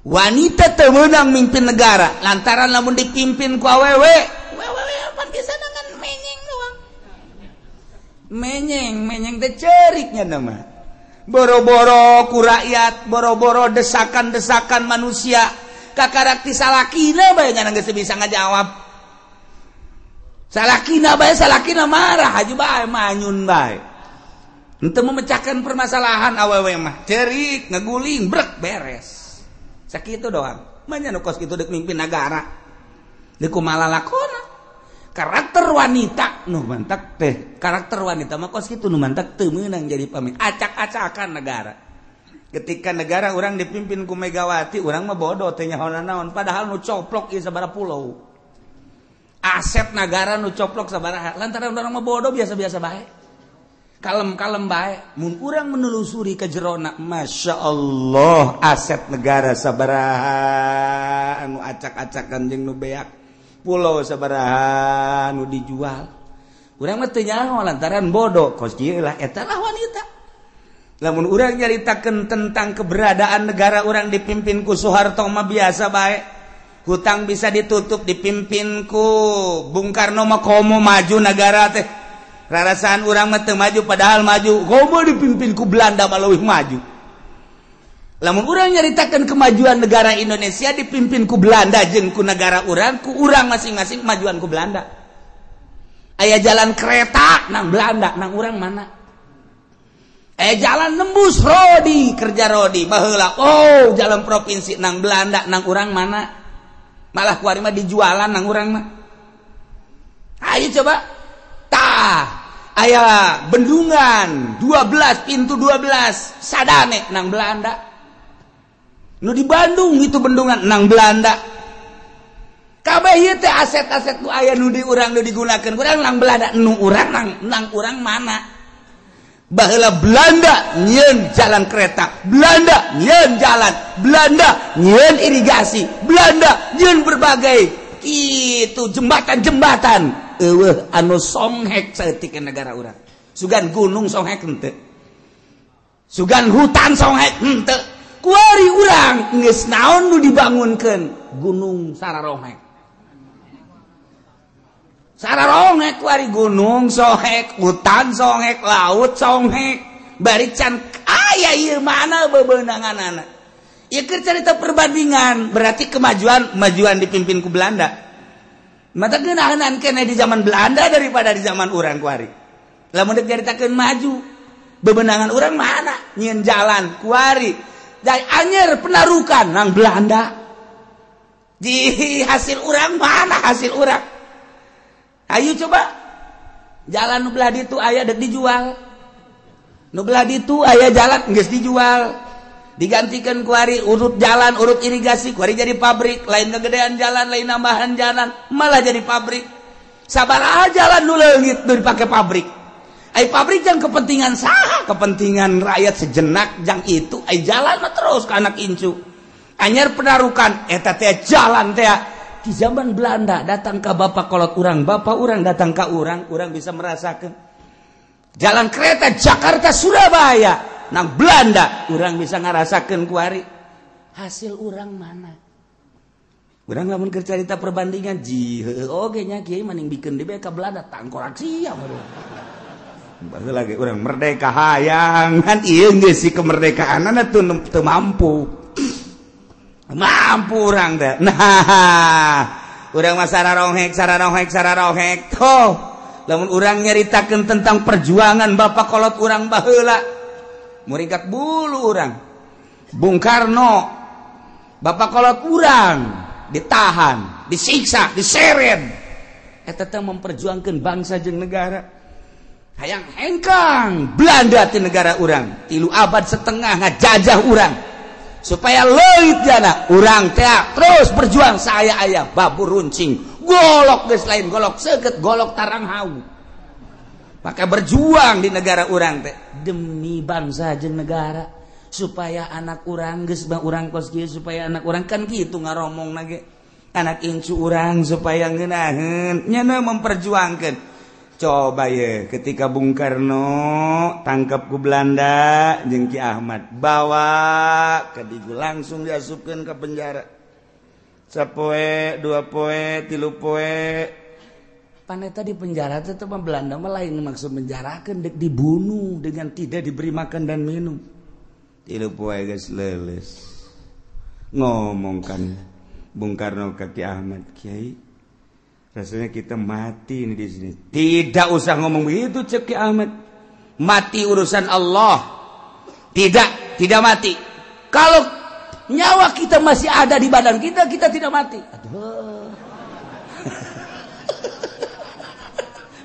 Wanita teu meunang mimpin negara lantaran lamun dipimpin ku awewe pan bisa dengan menyeng doang. Menyeng teh ceuriknya nama. Boro-boro ku rakyat, boro-boro desakan-desakan manusia kakarak ti salakina bae nya geus bisa ngajawab. Salakina marah haju bae manyun bae. Henteu memecahkan permasalahan awewe mah ceurik ngaguling brek beres. Sakitu doang. Manya nu kos kitu deuk mimpin negara. Deuk kumaha lakona. Karakter wanita nu mantak teh. Karakter wanita mah kos kitu nu mantak teu meunang jadi pamimpin. Acak-acakan negara. Ketika negara urang dipimpin ku Megawati, urang mah bodoh teh nyaho naon padahal nu coplok ieu sabaraha pulau. Aset negara nu coplok sabaraha. Lantaran urang mah bodoh biasa-biasa bae. Kalem-kalem bae mun urang menelusuri ka jerona Masya Allah aset negara sabaraha anu acak-acakan jeung nu beak pulau sabaraha anu dijual urang mah teu nyaho lantaran bodoh kos kieu lah eta lah wanita. Lamun urang nyaritakeun tentang keberadaan negara urang dipimpin ku Soeharto mah biasa bae hutang bisa ditutup dipimpin ku Bung Karno mah komo maju negara teh. Rarasaan urang mah teu maju padahal maju. Komo dipimpin ku Belanda baleuwih maju. Lamun urang nyaritakeun kemajuan negara Indonesia dipimpin ku Belanda jeung ku negara urang, ku urang masing-masing kemajuan ku Belanda. Aya jalan kereta nang Belanda, nang urang mana? Aya jalan nembus rodi, kerja rodi baheula. Oh, jalan provinsi nang Belanda, nang urang mana? Malah kuari mah dijualan nang urang mah. Ayo coba. Aya bendungan 12 pintu 12 sadane nang Belanda. Nu di Bandung itu bendungan nang Belanda. Kabeh ieu teh aset-aset nu aya nu di urang nu digunakeun urang nang Belanda, nu urang nang urang mana? Baheula Belanda nyieun jalan kereta, Belanda nyieun jalan, Belanda nyieun irigasi, Belanda nyieun berbagai kitu jembatan-jembatan. Eueuh anu songhek saeutik negara urang. Sugan gunung songhek henteu. Sugan hutan songhek henteu. Kuari urang geus naon nu dibangunkeun? Gunung Sararongek. Sararongek kuari gunung songhek, hutan songhek, laut songhek. Bari can aya ieu mana bebeunanganana. Ieu keur carita perbandingan, berarti kemajuan dipimpin ku Belanda. Mata geunaheun kene di zaman Belanda daripada di zaman urang kuari. Lamun deuk caritakeun maju, bebenangan urang mana? Nyieun jalan kuari. Jai anyer penarukan nang Belanda. Di hasil urang mana hasil urang? Ayo coba. Jalan nu belah ditu aya deuk dijual. Nu belah ditu aya jalan geus dijual. digantikan kuari urut jalan, urut irigasi, kuari jadi pabrik, lain kegedean jalan, lain nambahan jalan, malah jadi pabrik. Sabar aja jalan nu leungit nu dipake pabrik. Ai pabrik jang kepentingan saha? Kepentingan rakyat sejenak jang itu. Ai jalan mah terus ka anak incu. Anyar penarukan eta teh jalan teh di zaman Belanda datang ke bapak kolot urang, bapak urang datang ke urang bisa merasakan jalan kereta Jakarta Surabaya. Nang Belanda urang bisa ngarasakeun kuari hasil urang mana. Urang lamun keur carita perbandingan oge nya kieu maning bikeun di ka Belanda tangkorak sia baru. Baheula ge urang merdeka hayang kan ieu geus si kemerdekaanna teu mampu. Mampu urang teh. Nah, urang mah sararohek. Toh, lamun urang nyaritakeun tentang perjuangan bapak kolot urang baheula muringkat bulu urang. Bung Karno bapak kolot urang ditahan, disiksa, diseret. Eta teh memperjuangkeun bangsa jeung negara. Hayang hengkang Belanda ti negara urang. 3 abad setengah ngajajah urang. Supaya leuit jana urang teh terus berjuang saya aya babur runcing. Golok geus lain golok seukeut, golok tarang hau. Maka berjuang di negara urang teh demi bangsa jeung negara supaya anak urang geus urang kos kieu supaya anak urang kan kitu ngaromongna ge anak incu urang supaya ngeunaheun nyana memperjuangkeun. Coba ye ketika Bung Karno tangkap ku Belanda jeung Ki Ahmad bawa ke digu langsung diasupkeun ke penjara. Sapoe, 2 poe, 3 poe paneta di penjara teh mah Belanda mah lain maksud menjarakeun dek dibunuh dengan tidak diberi makan dan minum. 3 poe geus leuleus. Ngomongkan Bung Karno ke Ki Ahmad, Kiai, rasanya kita mati ini di sini. Tidak usah ngomong begitu cek Ki Ahmad. Mati urusan Allah. Tidak mati. Kalau nyawa kita masih ada di badan kita, kita tidak mati. Aduh.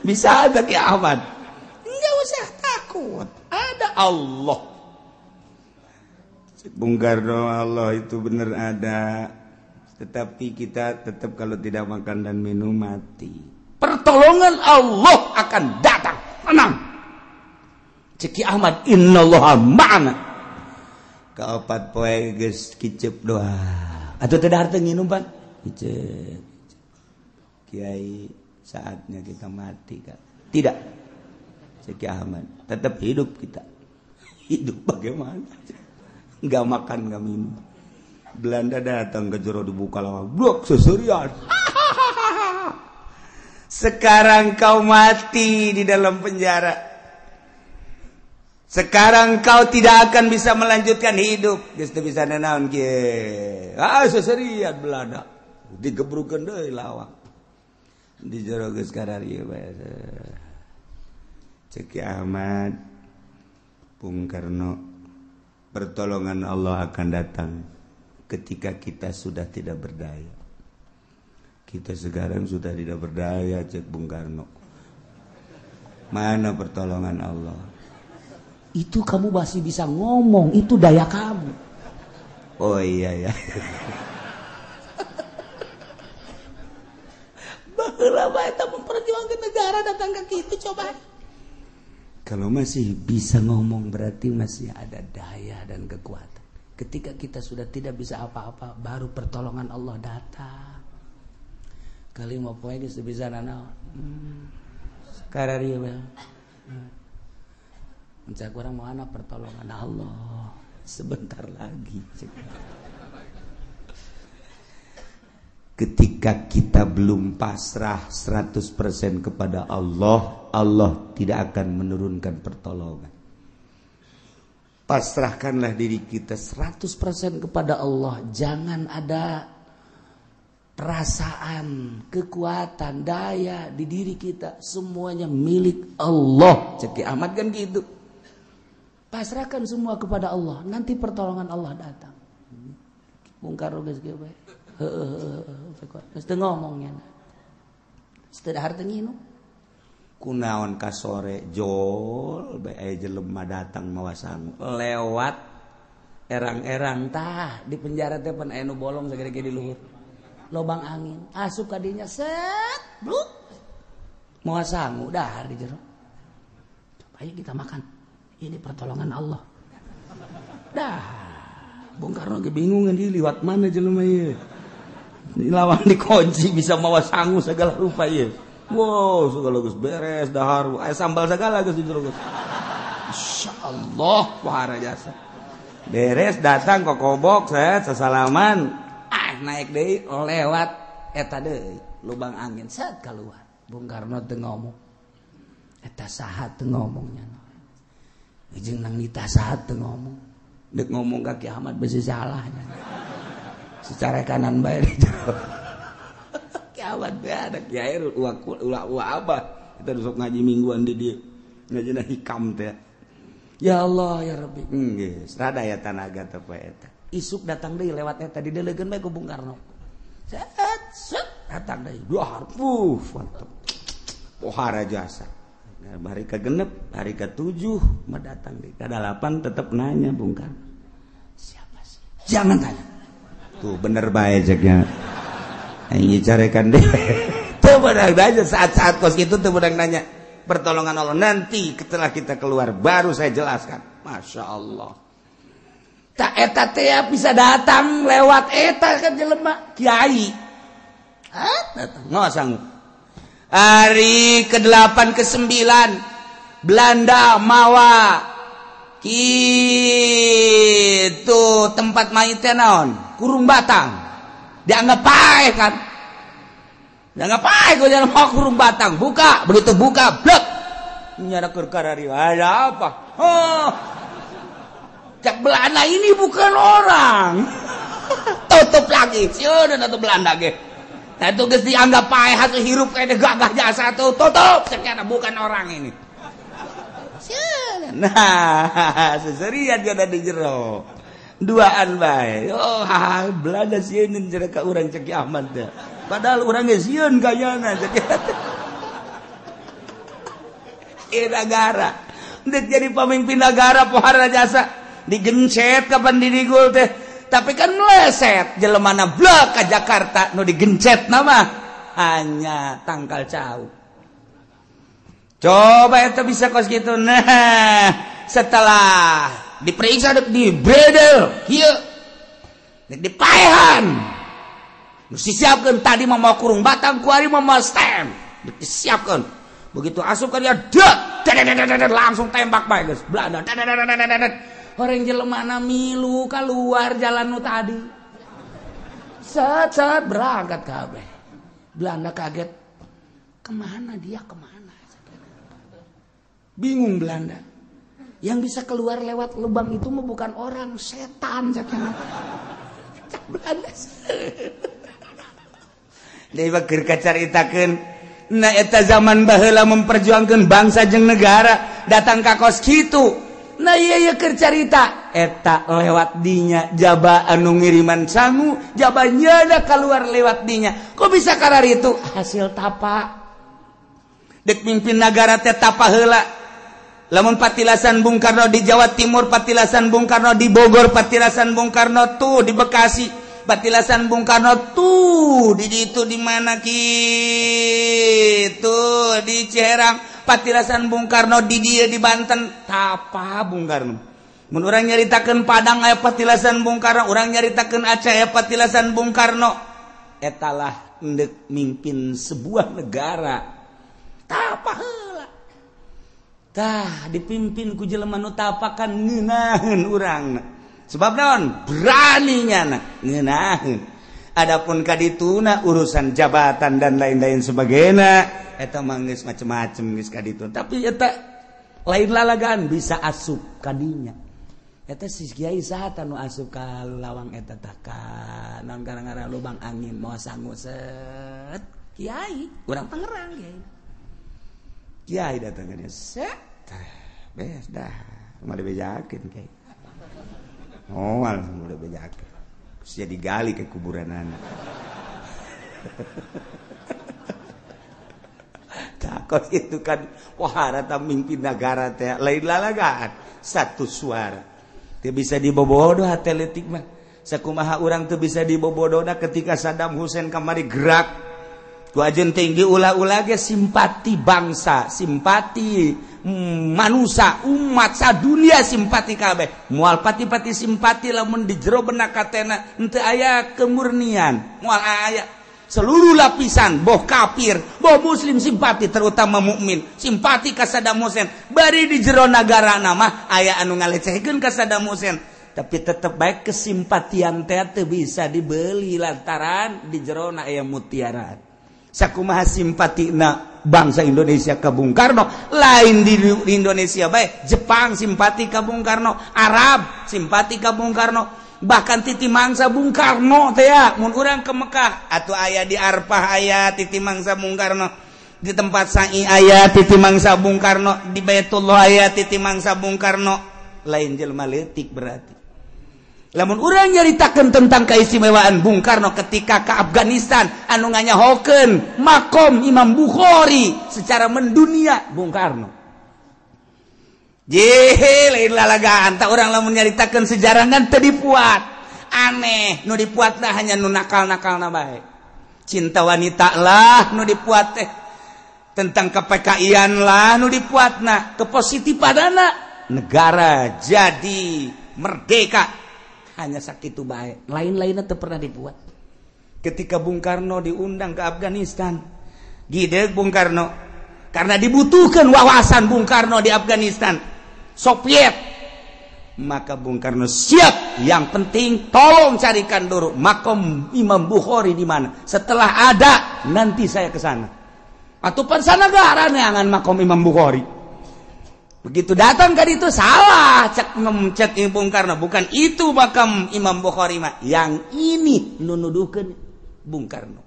Bisa ada Ki Ahmad. Enggak usah takut. Ada Allah. Bung Karno, Allah itu benar ada. Tetapi kita tetap kalau tidak makan dan minum mati. Pertolongan Allah akan datang. Tenang. Ceki Ahmad, innallaha ma'ana. Kaopat poe geus kicep doa. Atuh teu dahar teu nginum pan? Kicep. Kiai, saatnya kita mati kan? Tidak. Ceki Ahmad, tetap hidup kita. Hidup bagaimana? Enggak makan, enggak minum. Belanda datang ke jero dibuka lawang. Blok seserian. Sekarang kau mati di dalam penjara. Sekarang kau tidak akan bisa melanjutkan hidup. Geus teu bisa nanaon kieu. Seserian Belanda. Digebrukeun deui lawang. Di jero geus kararieu bae. Ceki Ahmad, Bung Karno, pertolongan Allah akan datang ketika kita sudah tidak berdaya. Kita sekarang sudah tidak berdaya, cek Bung Karno. Mana pertolongan Allah? Itu kamu masih bisa ngomong, itu daya kamu. Oh iya ya. Baheula bae eta memperjuangkan negara datang ke kitu coba. Kalau masih bisa ngomong berarti masih ada daya dan kekuatan. Ketika kita sudah tidak bisa apa-apa, baru pertolongan Allah datang. Kali mau poe geus bisa nanaon. Kararieu bae. Mencak urang mau ana pertolongan Allah sebentar lagi. Ketika kita belum pasrah 100% kepada Allah, Allah tidak akan menurunkan pertolongan. Pasrahkanlah diri kita 100% kepada Allah. Jangan ada perasaan, kekuatan, daya di diri kita. Semuanya milik Allah. Ceki Ahmad kan gitu. Pasrahkan semua kepada Allah. Nanti pertolongan Allah datang. Bung Karno geus kieu bae. Mesti ngomongnya. Mesti dahar teu nginum. Kunaon ka sore jol bae jelema datang mawa sangu lewat erang-erang tah di penjara teh pan aya nu bolong sagede-gede di luhur lobang angin asup ka dinya set bluk moal sangu dahar di jero ayo kita makan ini pertolongan Allah dah Bung Karno ge bingung di liwat mana jelema ieu lawan dikunci bisa mawa sangu segala rupa ieu wow segala geus beres dahar aya sambal segala geus di jero geus insyaallah wahara jasa beres datang ke kobok set sesalaman naik deui lewat eta deui lubang angin set keluar Bung Karno teu ngomong eta saha teu ngomongnya jeung nang nita saha teu ngomong deuk ngomong ka Ki Ahmad bisi salahnya secara kanan bae Ki Ahmad teh ada kiai ulah abah kita sok ngaji mingguan di dieu ngajina hikam teh ya Allah ya Rabbi geus rada aya tanaga teh poe eta isuk datang deui lewat eta didelegeun bae ku Bung Karno set datang deui dahar mantep pohara jasa hari ke-6 hari ke-7 mah datang deui ka-8 tetep nanya Bung Karno siapa sih jangan tanya tuh bener bae ceknya aing carekan deh teu beunang nanya saat-saat kos kitu teu beunang nanya pertolongan Allah nanti setelah kita keluar baru saya jelaskan. Masya Allah. Tak eta teh bisa datang lewat eta kan jelema kiai. Datang ngosang. Hari ke-8 ke-9 Belanda mawa kitu tempat main teh naon? Kurung Batang. Dianggap pae kan. Ya ngapain kau jangan mau kurung batang buka begitu buka blok nyara kerkarari ada apa cak Belanda ini bukan orang tutup lagi siapa atau Belanda ge nah itu guys dianggap paeh atau hirup kayak gagah jasa tutup sekian bukan orang ini nah seserian dia ada di jero duaan bae Belanda sieun jere ka urang Ceki Ahmad teh padahal urang ge sieun gayana negara dek jadi pemimpin negara pohara jasa digencet kapan didigul teh tapi kan meleset jelemana blek ka Jakarta nu digencet nama hanya tangkal cau coba eta bisa kos kitu nah setelah diperiksa dek di bredel kieu dek dipaehan disiapkeun tadi mah kurung batang kuari mah stem disiapkeun begitu asup ka dia langsung tembak bae geus Belanda orang jelemana milu keluar jalan nu tadi set berangkat kabeh Belanda kaget kemana dia kemana bingung Belanda yang bisa keluar lewat lubang itu mah bukan orang setan Belanda deui keur kacaritakeun na eta zaman baheula memperjuangkeun bangsa jeung negara datang ka kos kitu nah ieu keur carita eta lewat dinya jaba anu ngiriman sangu jaba nyeuna keluar lewat dinya kok bisa karar itu hasil tapa dek mimpin negara teh tapa heula lamun patilasan Bung Karno di Jawa Timur patilasan Bung Karno di Bogor patilasan Bung Karno tuh di Bekasi patilasan Bung Karno tuh di itu di mana kitu di Ciherang patilasan Bung Karno di dia di Banten tapa Bung Karno mun urang nyaritakeun Padang aya patilasan Bung Karno urang nyaritakeun Aceh aya patilasan Bung Karno etalah endek mimpin sebuah negara tapa heula tah dipimpin ku jelema nu tapakan ngeunaheun urangna sebab naon beraninya ngeunaheun adapun kadituna urusan jabatan dan lain-lain sebagainya eta mah geus macem-macem geus kaditu tapi eta lain lalagaan bisa asup kadinya eta si kiai saha nu asup ka lawang eta tah ka naon gara-gara lubang angin moal sangu set kiai urang Tangerang kiai datang ka dia set beres dah mah dibejakeun kiai oh, langsung udah banyak. Terus jadi gali ke kuburan anak. Takut itu kan wahara mimpin negara teh lain lalagaan satu suara. teu bisa dibobodoh hate leutik mah sakumaha urang teu bisa dibobodohna ketika Saddam Hussein kamari gerak ku ajeun tinggi ulah-ulah ge simpati bangsa simpati manusia umat sadunia simpati kabeh moal pati-pati simpati lamun di jero benak katena henteu aya kemurnian moal aya seluruh lapisan boh kafir boh muslim simpati terutama mukmin simpati ka Saddam Hussein bari di jero nagara mah aya anu ngalecehkeun ka Saddam Hussein tapi tetep baik kesimpatian teh teu bisa dibeli lantaran di jero na aya mutiara sakumaha simpatina bangsa Indonesia ka Bung Karno lain di Indonesia bae Jepang simpati ka Bung Karno Arab simpati ka Bung Karno bahkan titi mangsa Bung Karno teh ya mun urang ke Mekah atuh aya di Arfah aya titi mangsa Bung Karno di tempat Sa'i aya titi mangsa Bung Karno di Baitullah aya titi mangsa Bung Karno lain jelema leutik berarti lamun urang nyaritakeun tentang keistimewaan Bung Karno ketika ke Afghanistan anu nganyahokeun makom Imam Bukhari secara mendunia Bung Karno. Jehe lain lalagaan tak urang lamun nyaritakeun sejarah ngan teu dipuat. Aneh nu dipuatna hanya nu nakal-nakalna bae. Cinta wanita lah nu dipuat teh. Tentang KPKI-an lah nu dipuatna, kepositifanana negara jadi merdeka. Hanya sakitu bae lain-lainnya teu pernah dibuat ketika Bung Karno diundang ke Afghanistan gideg Bung Karno karena dibutuhkan wawasan Bung Karno di Afghanistan Soviet maka Bung Karno siap yang penting tolong carikan dulu makom Imam Bukhari di mana setelah ada nanti saya ke sana atuh pan sanagara neangan makom Imam Bukhari. Begitu datang kan itu salah cek Bung Karno bukan itu makam Imam Bukhari mah yang ini nunuduhkeun Bung Karno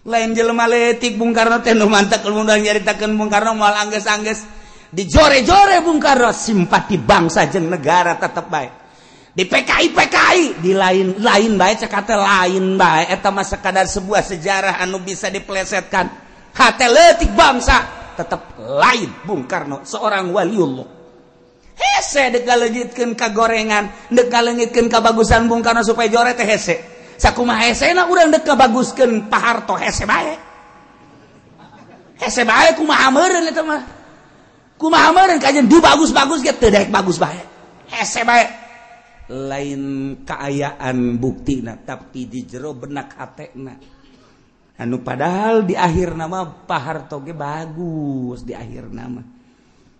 lain jelema leutik Bung Karno teh nu mantek mun nyaritakeun Bung Karno moal anggeus-anggeus dijore-jore Bung Karno simpati bangsa jeung negara tetep bae di PKI di lain bae cekate lain bae eta mah sekadar sebuah sejarah anu bisa diplesetkan hate leutik bangsa tetap lain Bung Karno seorang waliullah hese dek galengitkeun ka gorengan dek galengitkeun kabagusan Bung Karno supaya jore teh hese sakumaha hesena urang dek kabaguskeun Pak Harto hese bae kumaha meureun eta mah kumaha meureun kajen dibagus-bagus ge teu daek bagus bae hese bae lain kaayaan buktina tapi di jero benak hatena anu padahal di akhir nama Pak Harto ge bagus di akhir nama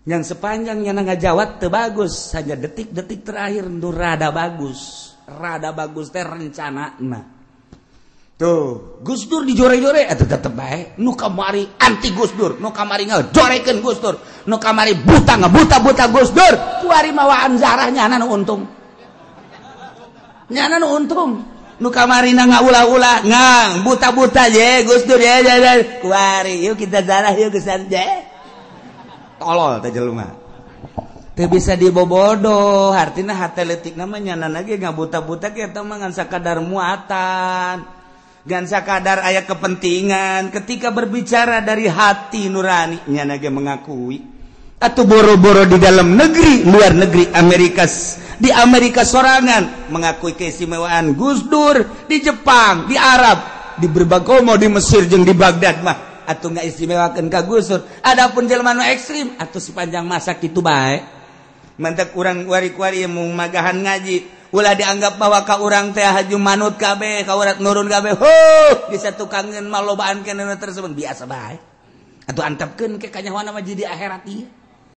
yang sepanjangnya ngajawab teu bagus hanya detik-detik terakhir nu rada bagus teh rencanana tuh Gus Dur dijore-jore eta tetep bae nu kamari anti Gus Dur nu kamari ngajorekeun Gus Dur nu kamari buta ngabuta-buta Gus Dur kuari mawaan zarah nyana nu untung nu kamarina ngaulah-ulah ngang buta-buta je Gus Dur ya kuari yuk kita zarah yuk gesan je tolol teh jelema teu bisa dibobodoh artina hate leutik namanya nana ge ngabuta-buta ge eta mah ngan sakadar muatan ngan sakadar aya kepentingan ketika berbicara dari hati nurani nyana ge mengakui atau boro-boro di dalam negeri luar negeri di Amerika sorangan mengakui keistimewaan Gus Dur di Jepang di Arab di berbagai mau di Mesir jeung di Baghdad mah atuh nggak istimewakeun ka Gus Dur adapun jelema nu ekstrim atuh sepanjang masa kitu bae mantek urang wari-wari mun magahan ngaji ulah dianggap bahwa ka urang teh haju manut kabeh ka urat nurun kabeh bisa tukangeun malobaan kana tersebut biasa bae atuh antepkeun ke kanyahoana mah jadi akhirat ieu